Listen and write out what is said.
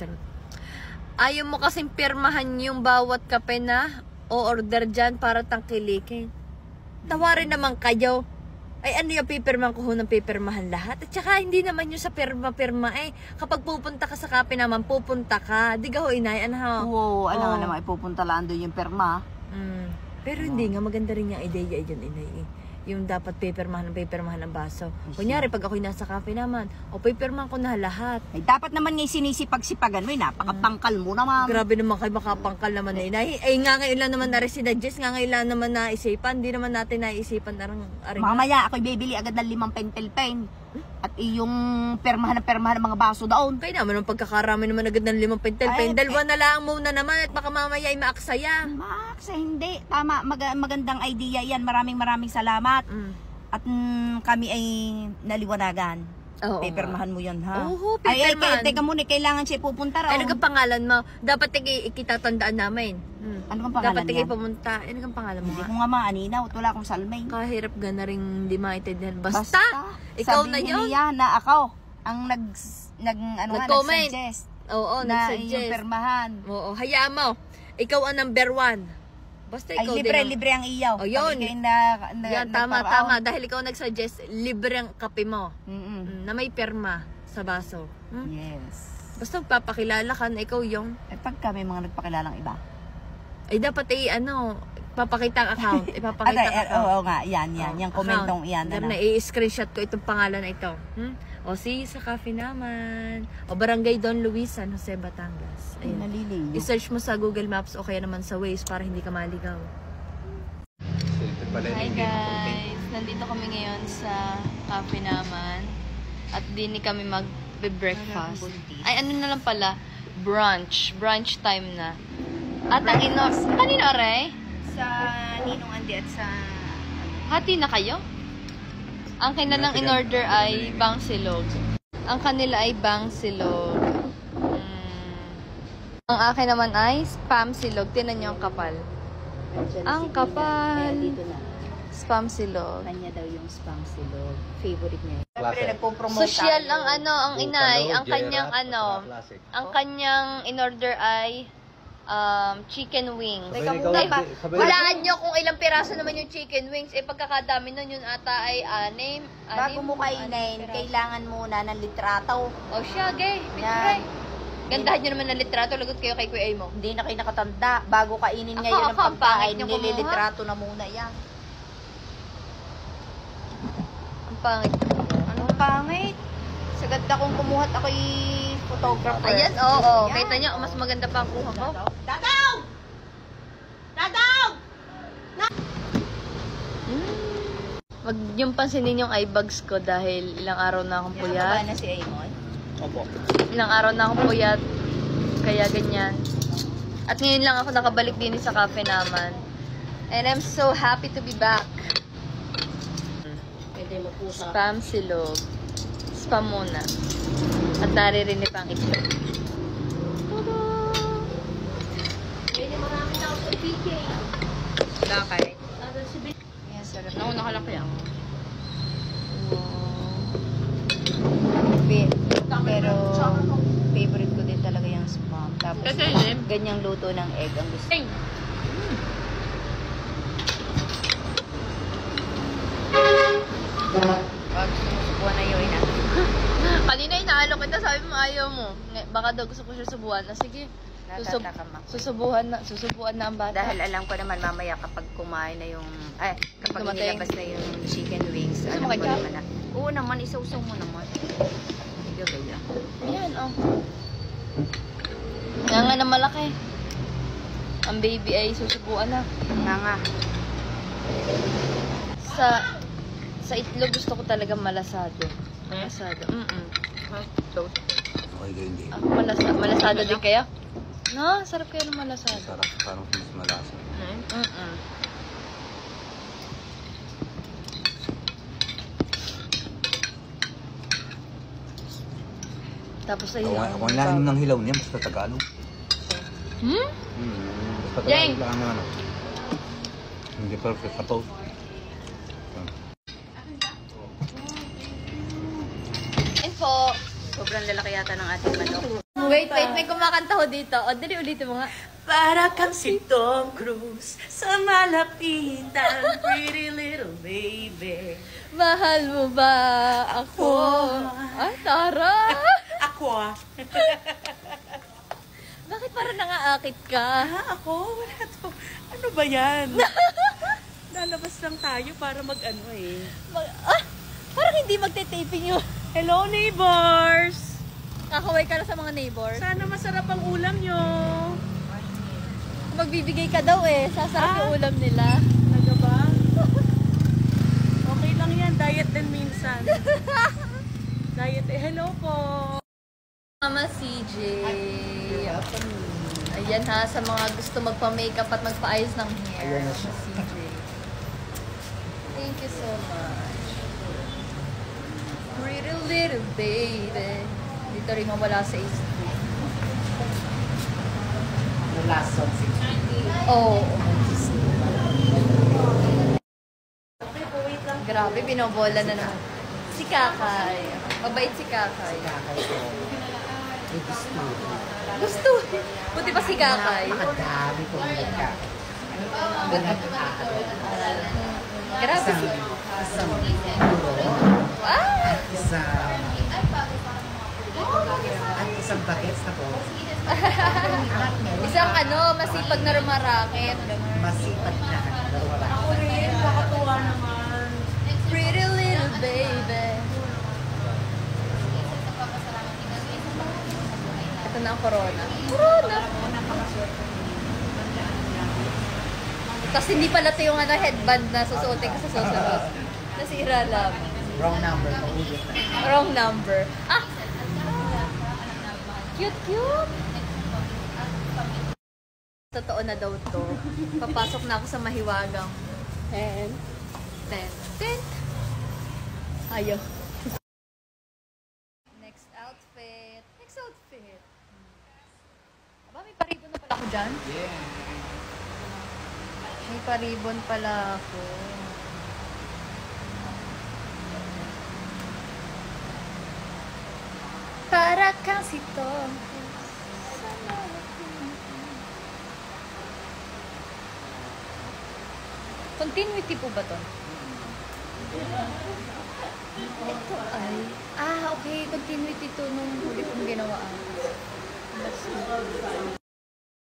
Charot. Ayaw mo kasing pirmahan yung bawat kape na o order dyan para tangkilikin. Tawarin naman kayo. Ay ano yung pipirman ko ng pipirmahan lahat? At saka hindi naman yung sa pirma-pirma eh. Kapag pupunta ka sa kape naman, pupunta ka. Di ka ho inay, ano ho? Oo, alam nga naman, ipupunta lang doon yung perma. Pero hindi nga, maganda rin yung ideya dyan inay eh. Yung dapat pipirmahan ng baso. Kunyari, pag ako'y nasa kape naman, o pipirmahan ko na lahat. Ay, dapat naman nga sinisipag-sipagan mo, napakapangkal mo naman. Grabe naman kayo, makapangkal naman na inay. Ay nga ngayon lang naman na residadjes, nga ngayon lang naman naisipan. Hindi naman natin naisipan na rin. Mamaya, ako'y bibili agad ng 5 pentel pen. At yung permahan ng mga baso doon. Kaya naman ang pagkakarami naman agad ng 5 pentel pen. Dalawa na lang muna naman at baka mamaya ay maaksaya. Maaksa, hindi. Tama, magandang idea yan. Maraming salamat. At kami ay naliwanagan. Oo, Pipirmahan mo yan, ha? Oo, pipirmahan. Teka muna, kailangan siya pupunta raw. Ano kang pangalan mo? Dapat ikitatandaan namin. Ano kang pangalan Dapat niya? pumunta. Ano kang pangalan mo? Hindi ko nga maaninaw. Wala akong salmay. Kahirap ga na rin hindi maintindihan. Basta, ikaw na yun. Sabihin niya na ako ang nag-comment. nag-suggest. Oo, na nag-suggest. yung permahan. Oo, hayaan mo. Ikaw ang number 1. Basta Ay, ikaw libre ang iyaw. O, yun. Yan, tama. Dahil ikaw nag-suggest, libre ang kape mo. Mm-mm. Na may perma sa baso. Yes. Basta papakilala ka na ikaw yung... Eh, pagka may mga nagpakilalang iba. Ay, dapat papakita ang account. Ipapakita ang account. Oo nga, yan. Yung komentong yan. Na i-screenshot ko itong pangalan na ito. O, see you sa cafe naman. O, Barangay Don Luis, San Jose, Batangas. Ay, naliligo. I-search mo sa Google Maps o kaya naman sa Waze para hindi ka maligaw. Hi guys! Nandito kami ngayon sa cafe naman. At din kami mag-breakfast. Ay, ano na lang pala? Brunch. Brunch time na. At ang kanino, Aray? Sa Ninong Andi at sa... Hati na kayo? Ang kanilang in-order ay bangsilog. Ang kanila ay bangsilog. Ang akin naman ay spam silog. Tinan niyo ang kapal. Ang kapal. Dito na. Spam silog. Kanya daw yung spam silog. Favorite niya. Klase. Social ang inay. Ang kanyang ang kanyang in-order ay chicken wings. Teka muna ba? Hulaan nyo kung ilang piraso naman yung chicken wings. Eh, pagkakadami nun, yun ata ay 6. Bago mo kainin, kailangan muna ng litrato. O siya, gay. Picture. Gandahan nyo naman ng litrato. Lagot kayo kay Kuya mo. Hindi na kayo nakatanda. Bago kainin Ako, ngayon ng ang pangit pagkain, nyo kumuha. nililitrato na muna yan. Ang pangit. Anong pangit? Sagad akong kumuha at ako'y photographer. Ayan, oo. Kita nyo, mas maganda pa ang kuha ko. Dadaw! Dadaw! Wag yung pansinin yung eye bags ko dahil ilang araw na akong puyat. na si Aymon? Opo. Ilang araw na akong puyat. Kaya ganyan. At ngayon lang ako nakabalik din sa cafe naman. And I'm so happy to be back. Pwede mo po sa... Spam silog. Spam muna. At naririnig pang itlog. Pwede marami na ako sa PK. Bakit? Yes, sarap. Nauna ka lang kaya. Pero favorite ko din talaga yung spam. Tapos ganyang luto ng egg ang gusto. Wag sumusubuan na yun na. Kanina inaalok kita, sabi mo ayaw mo. Baka daw gusto ko siya subuhan. Sige. Natatakam ako. Susubuan na ang bata. Dahil alam ko naman mamaya kapag kumain na yung, kapag Dumating. nilabas na yung chicken wings, Gusto alam mo ko ketchup? naman na. Oo naman, isaw-saw mo naman. Ikaw kaya. Yan, oh. Nga na malaki. Ang baby ay susubuan na. Nga. Sa itlog gusto ko talaga malasado. Malasado. Okay, hindi. Malasado din kaya? No, sarap kaya ng malasado. Sarap. Parang mas malasa. Tapos ay Ako ang lalim ng hilaw niya. Basta Tagalog. Basta Jeng! Tagalog lang ano. Hindi perfect. Sapaw. info. Sobrang lalaki yata ng ating manok. Wait, may kumakanta ho dito. O, dali ulitin mo nga. Para kang si Tom Cruise sa malapitan, pretty little baby. Mahal mo ba ako? Ay, Tara! Ako Bakit parang nangaakit ka? ako? Wala to. Ano ba yan? Lalabas lang tayo para mag-ano eh. Parang hindi magte-taping yun. Hello, neighbors! Kakaway ka na sa mga neighbors. Sana masarap ang ulam nyo. Magbibigay ka daw eh. Sasarap yung ulam nila. Talaga ba? Okay lang yan. Diet din minsan. Diet eh. Hello po. Mama CJ. Ayan ha, sa mga gusto magpa-makeup at magpa-ayos ng hair. Mama CJ. Thank you so much. Pretty little baby. Dito rin mawala sa isip. The last song si Oh. Grabe, binobola na naman. Si Kakay. Mabait si Kakay. Kakay ko. May gusto. Gusto. Buti pa si Kakay. Makadami kong nagka. Walang Grabe si... isang puro. Ah! Isang bagets na po. Isang masipag na rumaraket. Masipag na. Ako rin. Nakatuwa naman. Pretty little baby. Ito na ang corona. Corona! Tapos hindi pala ito yung headband na susuotin ka sa susunod. Nasira lang. Wrong number. Paulit na. Wrong number. Ah! Cute, cute! Totoo na daw to. Papasok na ako sa mahiwagang 10. Ayaw. Next outfit. Aba, may paribon na pala ako dyan? Yeah. May paribon pala ako. Para kang si Tom. Continuity po ba to? Ito ay... okay. Continuity to nung huli kong ginawa.